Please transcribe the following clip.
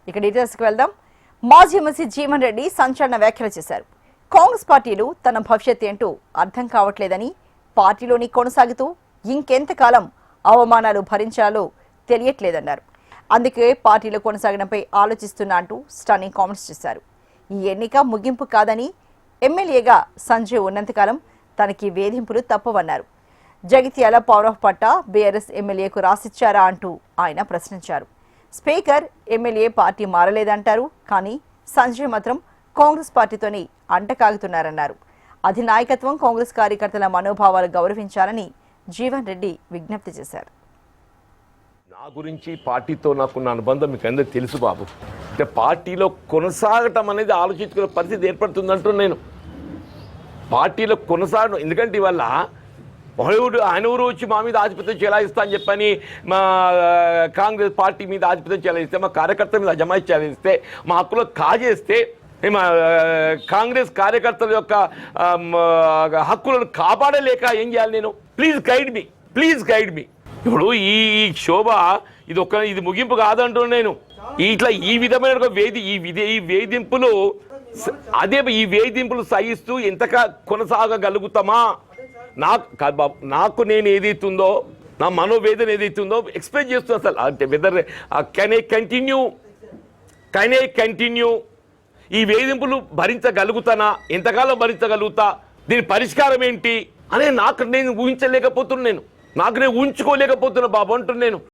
ఇక డీటెయిల్స్కి వెళ్దాం. మాజీ ఎమ్మెల్సీ జీవన్ రెడ్డి సంచలన వ్యాఖ్యలు చేశారు. కాంగ్రెస్ పార్టీలు తన భవిష్యత్తు ఏంటో అర్థం కావట్లేదని, పార్టీలోని కొనసాగుతూ ఇంకెంతకాలం అవమానాలు భరించాలో తెలియట్లేదన్నారు. అందుకే పార్టీలో కొనసాగడంపై ఆలోచిస్తున్నా అంటూ స్టన్నింగ్ కామెంట్స్ చేశారు. ఈ ఎన్నిక ముగింపు కాదని, ఎమ్మెల్యేగా సంజయ్ ఉన్నంతకాలం తనకి వేధింపులు తప్పవన్నారు. జగిత్యాల పవర్ ఆఫ్ పట్టా బీఆర్ఎస్ ఎమ్మెల్యేకు రాసిచ్చారా అంటూ ఆయన ప్రశ్నించారు. స్పీకర్ ఎమ్మెల్యే పార్టీ మారలేదంటారు, కానీ సంజయ్ మాత్రం కాంగ్రెస్ పార్టీతోనే అంటకాగుతున్నారన్నారు. అధినాయకత్వం కాంగ్రెస్ కార్యకర్తల మనోభావాలు గౌరవించాలని జీవన్ రెడ్డి విజ్ఞప్తి చేశారు. నా గురించి పార్టీతో నాకున్న అనుబంధం మీకు అందరికీ తెలుసు బాబు. అంటే పార్టీలో కొనసాగటం అనేది ఆలోచించుకునే పరిస్థితి ఏర్పడుతుందంటూ నేను పార్టీలో కొనసాగడం. ఎందుకంటే ఇవాళ ఆయన ఊరు వచ్చి మా మీద ఆధిపత్యం చెలాయిస్తా అని చెప్పని మా కాంగ్రెస్ పార్టీ మీద ఆధిపత్యం చెలాయిస్తే, మా కార్యకర్తల మీద అజమాయి చెలాయిస్తే, మా హక్కులో కాజేస్తే, మా కాంగ్రెస్ కార్యకర్తల యొక్క హక్కులను కాపాడలేక ఏం చేయాలి నేను? ప్లీజ్ గైడ్ మీ. ఇప్పుడు ఈ శోభ ఇది ముగింపు కాదంటూ నేను ఇట్లా ఈ విధమైన వేధింపులు ఈ వేధింపులు సహిస్తూ ఎంతగా కొనసాగగలుగుతామా? నాకు నేను ఏదైతుందో, నా మనోవేదన ఏదైతుందో ఎక్స్ప్రెస్ చేస్తున్నా. అసలు అంటే వెదర్ కెన్ ఐ కంటిన్యూ ఈ వేధింపులు భరించగలుగుతానా? ఎంతకాలం భరించగలుగుతా? దీని పరిష్కారం ఏంటి అనే నాకు నేను ఊహించలేకపోతున్నాను. నాకు నేను ఊహించుకోలేకపోతున్నా బాబు అంటున్నాను.